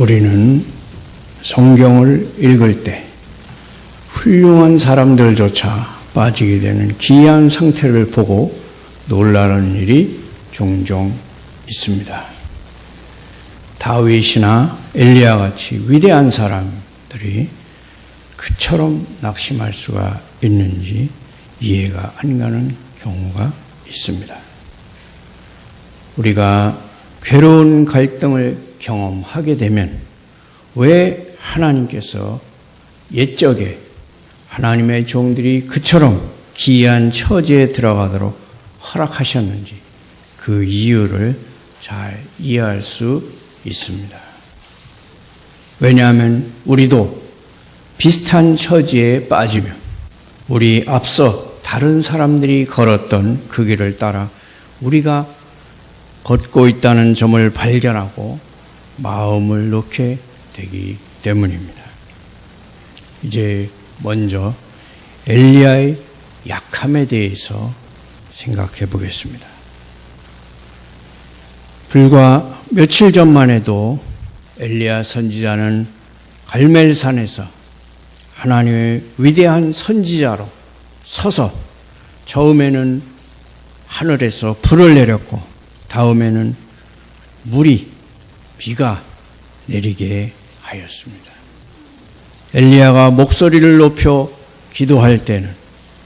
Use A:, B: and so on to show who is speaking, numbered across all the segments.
A: 우리는 성경을 읽을 때 훌륭한 사람들조차 빠지게 되는 기이한 상태를 보고 놀라는 일이 종종 있습니다. 다윗이나 엘리야 같이 위대한 사람들이 그처럼 낙심할 수가 있는지 이해가 안 가는 경우가 있습니다. 우리가 괴로운 갈등을 경험하게 되면 왜 하나님께서 옛적에 하나님의 종들이 그처럼 기이한 처지에 들어가도록 허락하셨는지 그 이유를 잘 이해할 수 있습니다. 왜냐하면 우리도 비슷한 처지에 빠지며 우리 앞서 다른 사람들이 걸었던 그 길을 따라 우리가 걷고 있다는 점을 발견하고 마음을 놓게 되기 때문입니다. 이제 먼저 엘리야의 약함에 대해서 생각해 보겠습니다. 불과 며칠 전만 해도 엘리야 선지자는 갈멜산에서 하나님의 위대한 선지자로 서서 처음에는 하늘에서 불을 내렸고 다음에는 비가 내리게 하였습니다. 엘리야가 목소리를 높여 기도할 때는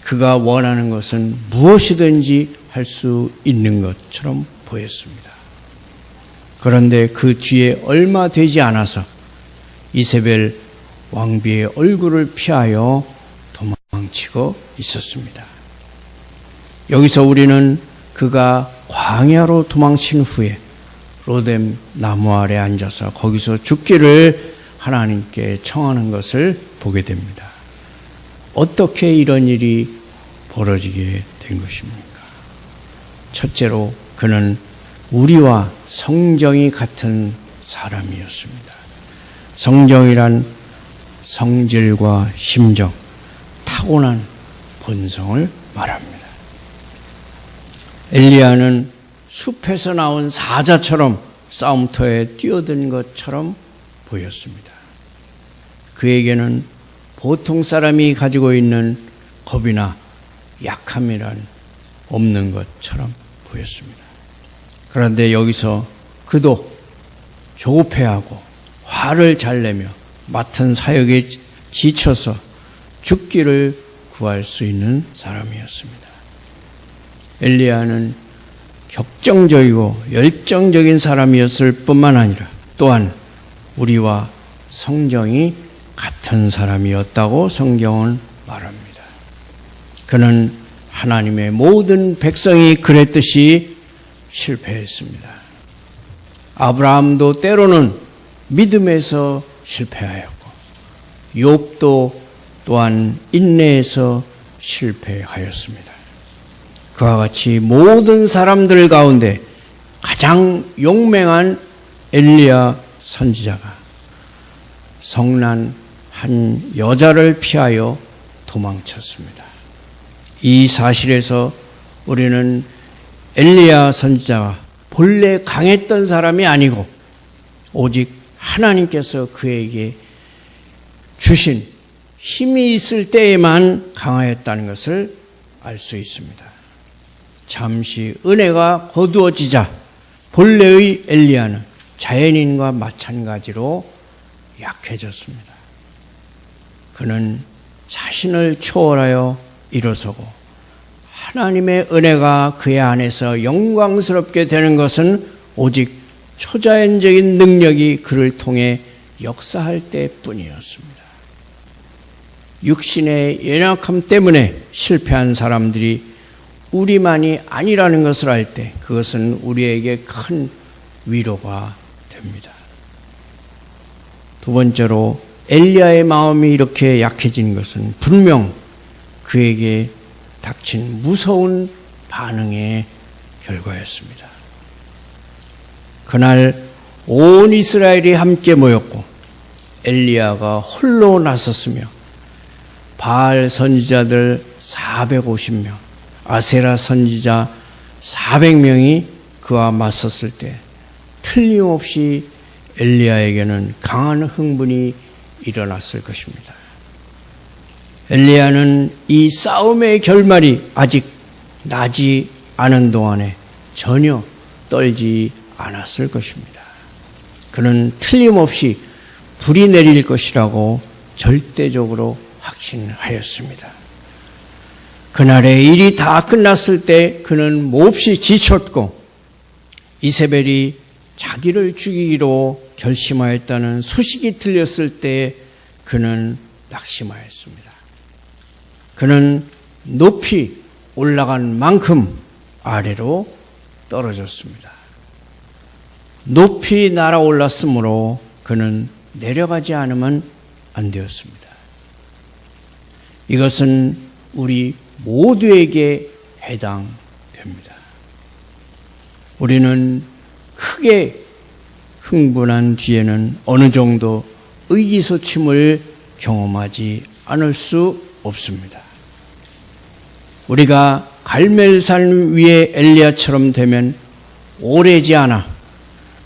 A: 그가 원하는 것은 무엇이든지 할 수 있는 것처럼 보였습니다. 그런데 그 뒤에 얼마 되지 않아서 이세벨 왕비의 얼굴을 피하여 도망치고 있었습니다. 여기서 우리는 그가 광야로 도망친 후에 로뎀 나무 아래 앉아서 거기서 죽기를 하나님께 청하는 것을 보게 됩니다. 어떻게 이런 일이 벌어지게 된 것입니까? 첫째로 그는 우리와 성정이 같은 사람이었습니다. 성정이란 성질과 심정, 타고난 본성을 말합니다. 엘리야는 숲에서 나온 사자처럼 싸움터에 뛰어든 것처럼 보였습니다. 그에게는 보통 사람이 가지고 있는 겁이나 약함이란 없는 것처럼 보였습니다. 그런데 여기서 그도 조급해하고 화를 잘 내며 맡은 사역에 지쳐서 죽기를 구할 수 있는 사람이었습니다. 엘리야는 격정적이고 열정적인 사람이었을 뿐만 아니라 또한 우리와 성정이 같은 사람이었다고 성경은 말합니다. 그는 하나님의 모든 백성이 그랬듯이 실패했습니다. 아브라함도 때로는 믿음에서 실패하였고 욥도 또한 인내에서 실패하였습니다. 그와 같이 모든 사람들 가운데 가장 용맹한 엘리야 선지자가 성난 한 여자를 피하여 도망쳤습니다. 이 사실에서 우리는 엘리야 선지자가 본래 강했던 사람이 아니고 오직 하나님께서 그에게 주신 힘이 있을 때에만 강하였다는 것을 알 수 있습니다. 잠시 은혜가 거두어지자 본래의 엘리야는 자연인과 마찬가지로 약해졌습니다. 그는 자신을 초월하여 일어서고 하나님의 은혜가 그의 안에서 영광스럽게 되는 것은 오직 초자연적인 능력이 그를 통해 역사할 때뿐이었습니다. 육신의 연약함 때문에 실패한 사람들이 우리만이 아니라는 것을 알 때 그것은 우리에게 큰 위로가 됩니다. 두 번째로 엘리야의 마음이 이렇게 약해진 것은 분명 그에게 닥친 무서운 반응의 결과였습니다. 그날 온 이스라엘이 함께 모였고 엘리야가 홀로 나섰으며 바알 선지자들 450명, 아세라 선지자 400명이 그와 맞섰을 때 틀림없이 엘리야에게는 강한 흥분이 일어났을 것입니다. 엘리야는 이 싸움의 결말이 아직 나지 않은 동안에 전혀 떨지 않았을 것입니다. 그는 틀림없이 불이 내릴 것이라고 절대적으로 확신하였습니다. 그날의 일이 다 끝났을 때 그는 몹시 지쳤고 이세벨이 자기를 죽이기로 결심하였다는 소식이 들렸을 때 그는 낙심하였습니다. 그는 높이 올라간 만큼 아래로 떨어졌습니다. 높이 날아올랐으므로 그는 내려가지 않으면 안 되었습니다. 이것은 우리 모두에게 해당됩니다. 우리는 크게 흥분한 뒤에는 어느 정도 의기소침을 경험하지 않을 수 없습니다. 우리가 갈멜산 위에 엘리야처럼 되면 오래지 않아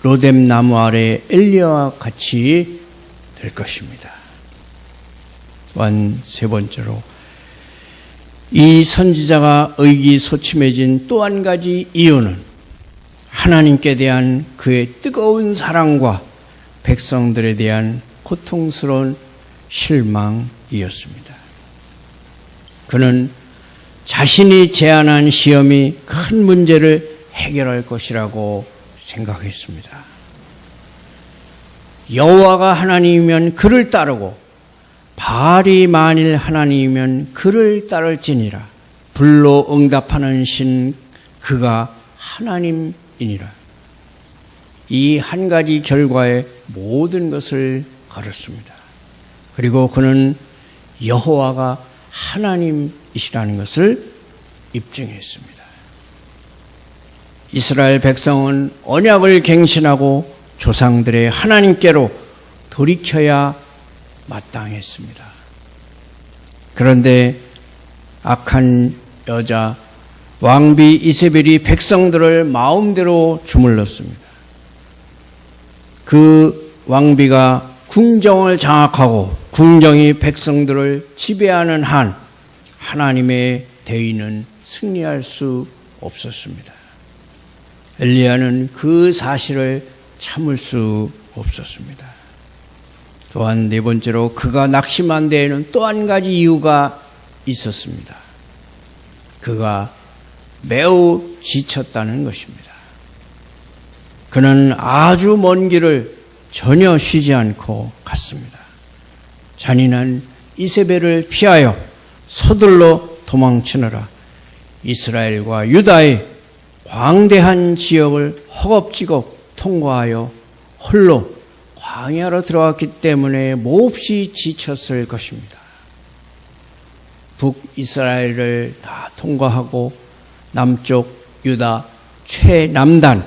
A: 로뎀 나무 아래 엘리야와 같이 될 것입니다. 또한 세 번째로 이 선지자가 의기소침해진 또 한 가지 이유는 하나님께 대한 그의 뜨거운 사랑과 백성들에 대한 고통스러운 실망이었습니다. 그는 자신이 제안한 시험이 큰 문제를 해결할 것이라고 생각했습니다. 여호와가 하나님이면 그를 따르고 바알이 만일 하나님이면 그를 따를지니라. 불로 응답하는 신 그가 하나님이니라. 이 한 가지 결과에 모든 것을 가렸습니다. 그리고 그는 여호와가 하나님이시라는 것을 입증했습니다. 이스라엘 백성은 언약을 갱신하고 조상들의 하나님께로 돌이켜야 마땅했습니다. 그런데 악한 여자 왕비 이세벨이 백성들을 마음대로 주물렀습니다. 그 왕비가 궁정을 장악하고 궁정이 백성들을 지배하는 한 하나님의 대의는 승리할 수 없었습니다. 엘리야는 그 사실을 참을 수 없었습니다. 또한 네 번째로 그가 낙심한 데에는 또 한 가지 이유가 있었습니다. 그가 매우 지쳤다는 것입니다. 그는 아주 먼 길을 전혀 쉬지 않고 갔습니다. 잔인한 이세벨을 피하여 서둘러 도망치느라 이스라엘과 유다의 광대한 지역을 허겁지겁 통과하여 홀로 광야로 들어갔기 때문에 몹시 지쳤을 것입니다. 북이스라엘을 다 통과하고 남쪽 유다 최남단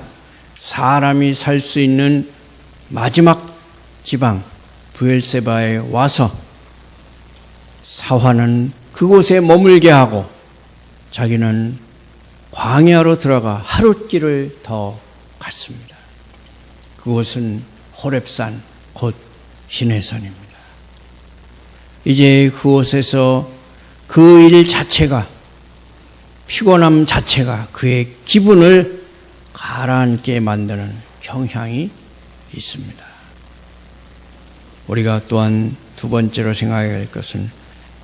A: 사람이 살 수 있는 마지막 지방 브엘세바에 와서 사환은 그곳에 머물게 하고 자기는 광야로 들어가 하룻길을 더 갔습니다. 그곳은 호렙산 곧 시내산입니다. 이제 그곳에서 그 일 자체가 피곤함 자체가 그의 기분을 가라앉게 만드는 경향이 있습니다. 우리가 또한 두 번째로 생각해야 할 것은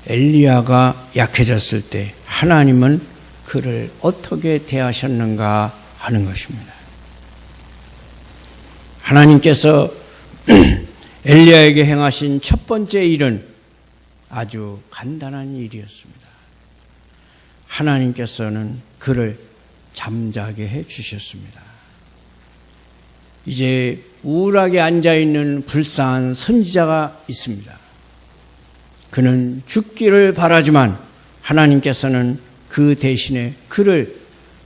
A: 엘리야가 약해졌을 때 하나님은 그를 어떻게 대하셨는가 하는 것입니다. 하나님께서 엘리야에게 행하신 첫 번째 일은 아주 간단한 일이었습니다. 하나님께서는 그를 잠자게 해 주셨습니다. 이제 우울하게 앉아있는 불쌍한 선지자가 있습니다. 그는 죽기를 바라지만 하나님께서는 그 대신에 그를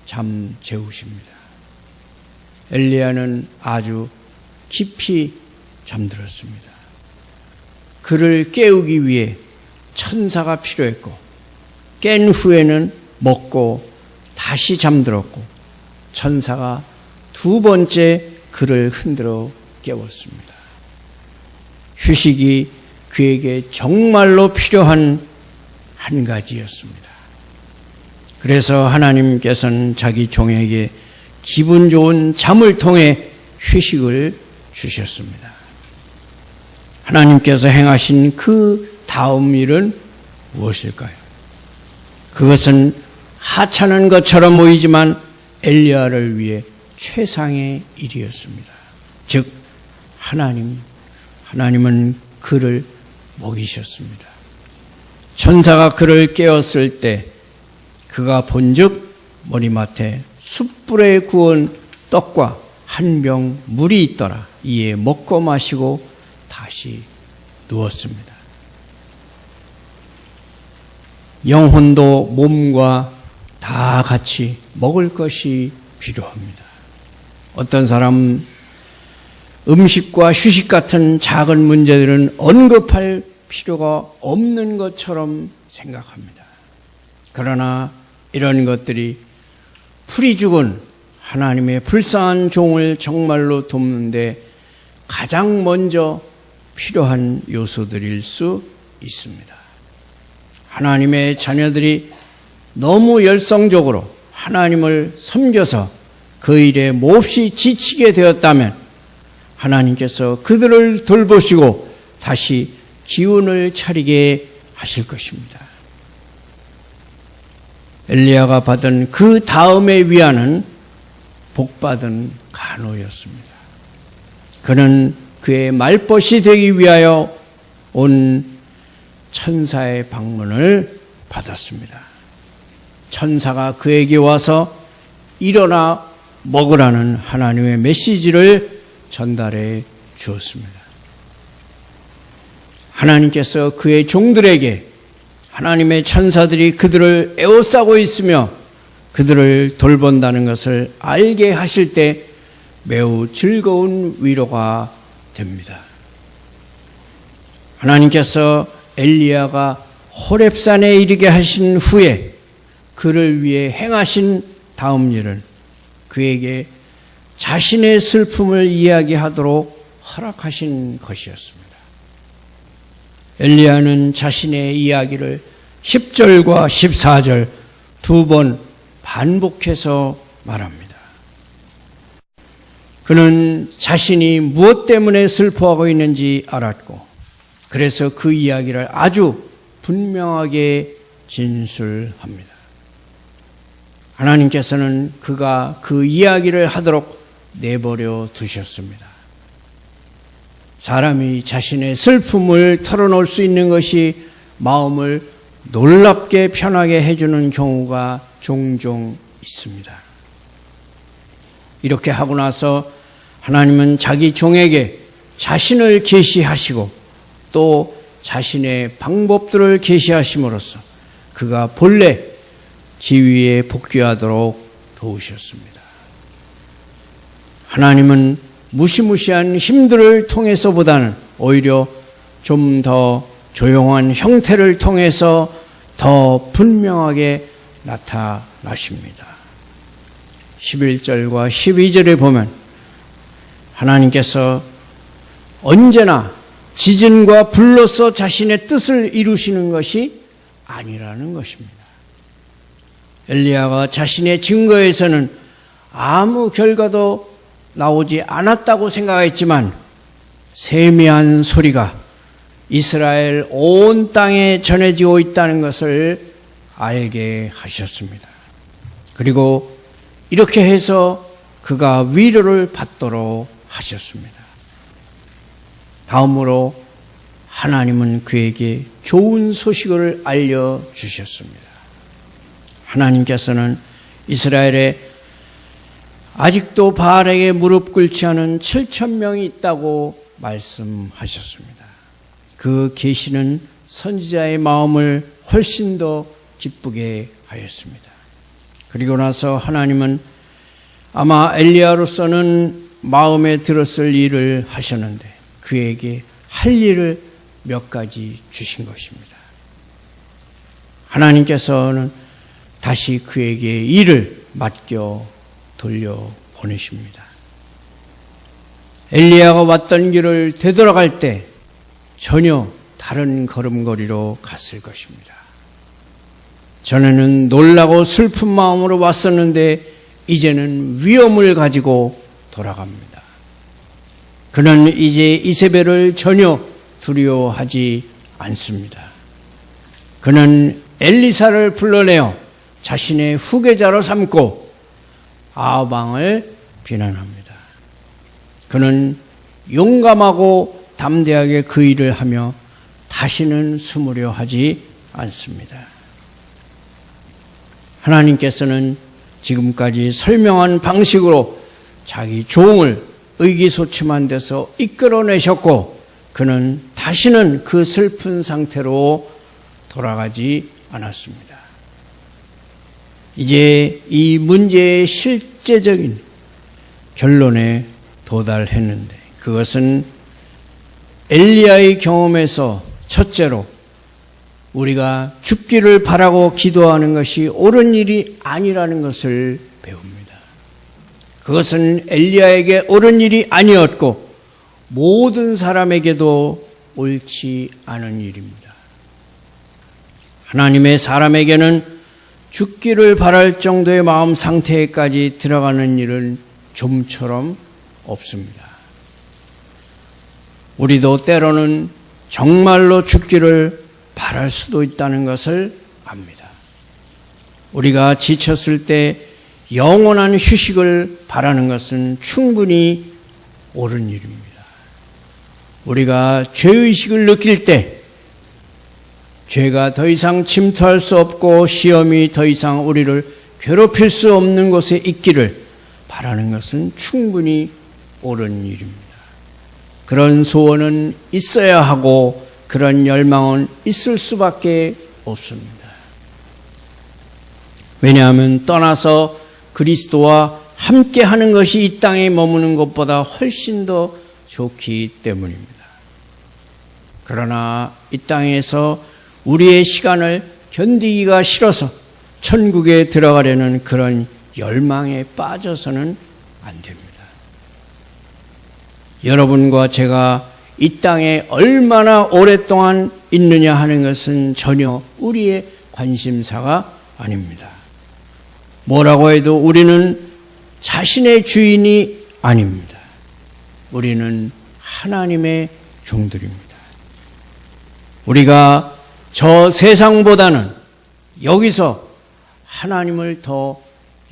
A: 잠재우십니다. 엘리야는 아주 깊이 잠들었습니다. 그를 깨우기 위해 천사가 필요했고 깬 후에는 먹고 다시 잠들었고 천사가 두 번째 그를 흔들어 깨웠습니다. 휴식이 그에게 정말로 필요한 한 가지였습니다. 그래서 하나님께서는 자기 종에게 기분 좋은 잠을 통해 휴식을 주셨습니다. 하나님께서 행하신 그 다음 일은 무엇일까요? 그것은 하찮은 것처럼 보이지만 엘리야를 위해 최상의 일이었습니다. 즉 하나님은 그를 먹이셨습니다. 천사가 그를 깨웠을 때 그가 본즉 머리맡에 숯불에 구운 떡과 한 병 물이 있더라. 이에 먹고 마시고 다시 누웠습니다. 영혼도 몸과 다 같이 먹을 것이 필요합니다. 어떤 사람 음식과 휴식 같은 작은 문제들은 언급할 필요가 없는 것처럼 생각합니다. 그러나 이런 것들이 풀이 죽은 하나님의 불쌍한 종을 정말로 돕는데 가장 먼저 필요한 요소들일 수 있습니다. 하나님의 자녀들이 너무 열성적으로 하나님을 섬겨서 그 일에 몹시 지치게 되었다면 하나님께서 그들을 돌보시고 다시 기운을 차리게 하실 것입니다. 엘리야가 받은 그 다음의 위안은 복받은 간호였습니다. 그는 그의 말벗이 되기 위하여 온 천사의 방문을 받았습니다. 천사가 그에게 와서 일어나 먹으라는 하나님의 메시지를 전달해 주었습니다. 하나님께서 그의 종들에게 하나님의 천사들이 그들을 에워싸고 있으며 그들을 돌본다는 것을 알게 하실 때 매우 즐거운 위로가 됩니다. 하나님께서 엘리야가 호렙산에 이르게 하신 후에 그를 위해 행하신 다음 일은 그에게 자신의 슬픔을 이야기하도록 허락하신 것이었습니다. 엘리야는 자신의 이야기를 10절과 14절 두 번 반복해서 말합니다. 그는 자신이 무엇 때문에 슬퍼하고 있는지 알았고 그래서 그 이야기를 아주 분명하게 진술합니다. 하나님께서는 그가 그 이야기를 하도록 내버려 두셨습니다. 사람이 자신의 슬픔을 털어놓을 수 있는 것이 마음을 놀랍게 편하게 해주는 경우가 종종 있습니다. 이렇게 하고 나서 하나님은 자기 종에게 자신을 계시하시고 또 자신의 방법들을 계시하심으로써 그가 본래 지위에 복귀하도록 도우셨습니다. 하나님은 무시무시한 힘들을 통해서보다는 오히려 좀 더 조용한 형태를 통해서 더 분명하게 나타나십니다. 11절과 12절에 보면 하나님께서 언제나 지진과 불로서 자신의 뜻을 이루시는 것이 아니라는 것입니다. 엘리야가 자신의 증거에서는 아무 결과도 나오지 않았다고 생각했지만 세미한 소리가 이스라엘 온 땅에 전해지고 있다는 것을 알게 하셨습니다. 그리고 이렇게 해서 그가 위로를 받도록 하셨습니다. 다음으로 하나님은 그에게 좋은 소식을 알려주셨습니다. 하나님께서는 이스라엘에 아직도 바알에게 무릎 꿇지 않은 7,000명이 있다고 말씀하셨습니다. 그 계시는 선지자의 마음을 훨씬 더 기쁘게 하였습니다. 그리고 나서 하나님은 아마 엘리야로서는 마음에 들었을 일을 하셨는데 그에게 할 일을 몇 가지 주신 것입니다. 하나님께서는 다시 그에게 일을 맡겨 돌려보내십니다. 엘리야가 왔던 길을 되돌아갈 때 전혀 다른 걸음걸이로 갔을 것입니다. 전에는 놀라고 슬픈 마음으로 왔었는데 이제는 위험을 가지고 돌아갑니다. 그는 이제 이세벨을 전혀 두려워하지 않습니다. 그는 엘리사를 불러내어 자신의 후계자로 삼고 아합 왕을 비난합니다. 그는 용감하고 담대하게 그 일을 하며 다시는 숨으려 하지 않습니다. 하나님께서는 지금까지 설명한 방식으로 자기 종을 의기소침한 데서 이끌어내셨고 그는 다시는 그 슬픈 상태로 돌아가지 않았습니다. 이제 이 문제의 실제적인 결론에 도달했는데 그것은 엘리야의 경험에서 첫째로 우리가 죽기를 바라고 기도하는 것이 옳은 일이 아니라는 것을 배웁니다. 그것은 엘리야에게 옳은 일이 아니었고 모든 사람에게도 옳지 않은 일입니다. 하나님의 사람에게는 죽기를 바랄 정도의 마음 상태까지 들어가는 일은 좀처럼 없습니다. 우리도 때로는 정말로 죽기를 바랄 수도 있다는 것을 압니다. 우리가 지쳤을 때 영원한 휴식을 바라는 것은 충분히 옳은 일입니다. 우리가 죄의식을 느낄 때 죄가 더 이상 침투할 수 없고 시험이 더 이상 우리를 괴롭힐 수 없는 곳에 있기를 바라는 것은 충분히 옳은 일입니다. 그런 소원은 있어야 하고 그런 열망은 있을 수밖에 없습니다. 왜냐하면 떠나서 그리스도와 함께 하는 것이 이 땅에 머무는 것보다 훨씬 더 좋기 때문입니다. 그러나 이 땅에서 우리의 시간을 견디기가 싫어서 천국에 들어가려는 그런 열망에 빠져서는 안 됩니다. 여러분과 제가 이 땅에 얼마나 오랫동안 있느냐 하는 것은 전혀 우리의 관심사가 아닙니다. 뭐라고 해도 우리는 자신의 주인이 아닙니다. 우리는 하나님의 종들입니다. 우리가 저 세상보다는 여기서 하나님을 더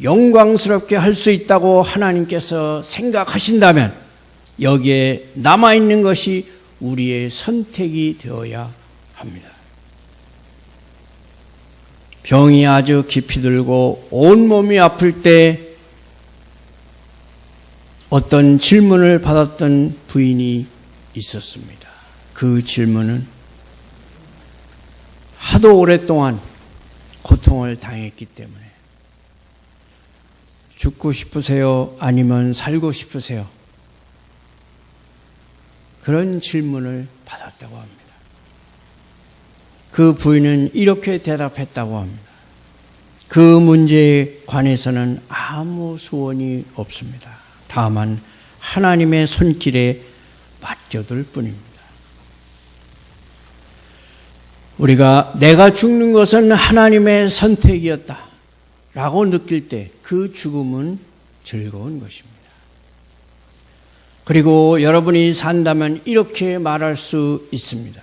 A: 영광스럽게 할 수 있다고 하나님께서 생각하신다면 여기에 남아있는 것이 우리의 선택이 되어야 합니다. 병이 아주 깊이 들고 온몸이 아플 때 어떤 질문을 받았던 부인이 있었습니다. 그 질문은 하도 오랫동안 고통을 당했기 때문에 죽고 싶으세요? 아니면 살고 싶으세요? 그런 질문을 받았다고 합니다. 그 부인은 이렇게 대답했다고 합니다. 그 문제에 관해서는 아무 소원이 없습니다. 다만 하나님의 손길에 맡겨둘 뿐입니다. 우리가 내가 죽는 것은 하나님의 선택이었다 라고 느낄 때 그 죽음은 즐거운 것입니다. 그리고 여러분이 산다면 이렇게 말할 수 있습니다.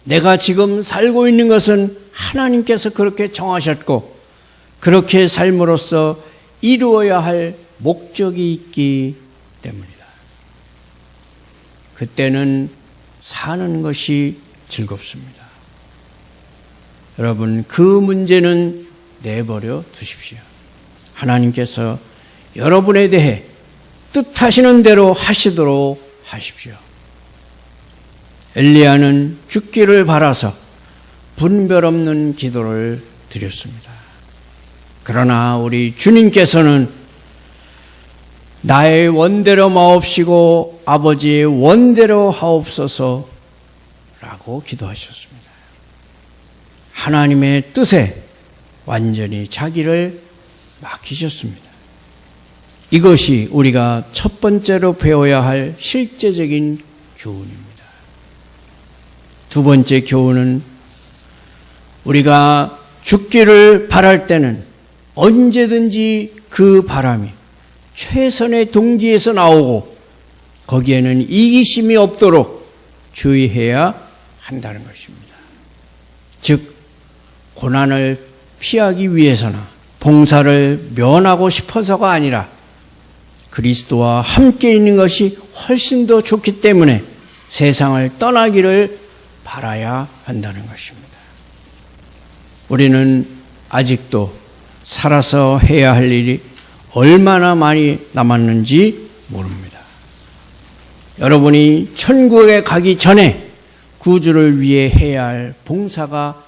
A: 내가 지금 살고 있는 것은 하나님께서 그렇게 정하셨고 그렇게 삶으로써 이루어야 할 목적이 있기 때문이다. 그때는 사는 것이 즐겁습니다. 여러분, 그 문제는 내버려 두십시오. 하나님께서 여러분에 대해 뜻하시는 대로 하시도록 하십시오. 엘리야는 죽기를 바라서 분별 없는 기도를 드렸습니다. 그러나 우리 주님께서는 나의 원대로 마옵시고 아버지의 원대로 하옵소서 라고 기도하셨습니다. 하나님의 뜻에 완전히 자기를 맡기셨습니다. 이것이 우리가 첫 번째로 배워야 할 실제적인 교훈입니다. 두 번째 교훈은 우리가 죽기를 바랄 때는 언제든지 그 바람이 최선의 동기에서 나오고 거기에는 이기심이 없도록 주의해야 한다는 것입니다. 즉 고난을 피하기 위해서나 봉사를 면하고 싶어서가 아니라 그리스도와 함께 있는 것이 훨씬 더 좋기 때문에 세상을 떠나기를 바라야 한다는 것입니다. 우리는 아직도 살아서 해야 할 일이 얼마나 많이 남았는지 모릅니다. 여러분이 천국에 가기 전에 구주를 위해 해야 할 봉사가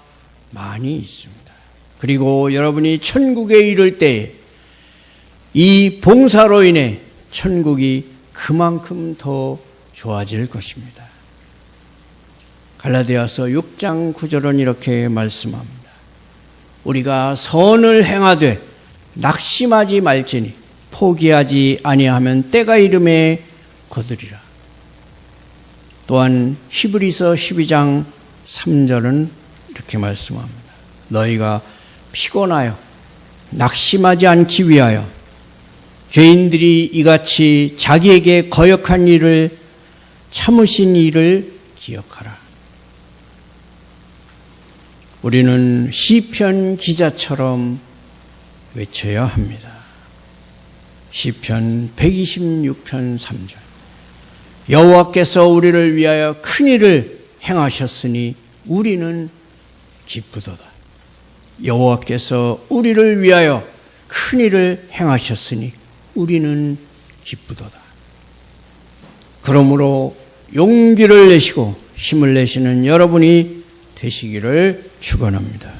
A: 많이 있습니다. 그리고 여러분이 천국에 이를 때 이 봉사로 인해 천국이 그만큼 더 좋아질 것입니다. 갈라디아서 6장 9절은 이렇게 말씀합니다. 우리가 선을 행하되 낙심하지 말지니 포기하지 아니하면 때가 이름에 거두리라. 또한 히브리서 12장 3절은 이렇게 말씀합니다. 너희가 피곤하여 낙심하지 않기 위하여 죄인들이 이같이 자기에게 거역한 일을 참으신 일을 기억하라. 우리는 시편 기자처럼 외쳐야 합니다. 시편 126편 3절. 여호와께서 우리를 위하여 큰 일을 행하셨으니 우리는 기쁘도다. 여호와께서 우리를 위하여 큰 일을 행하셨으니 우리는 기쁘도다. 그러므로 용기를 내시고 힘을 내시는 여러분이 되시기를 축원합니다.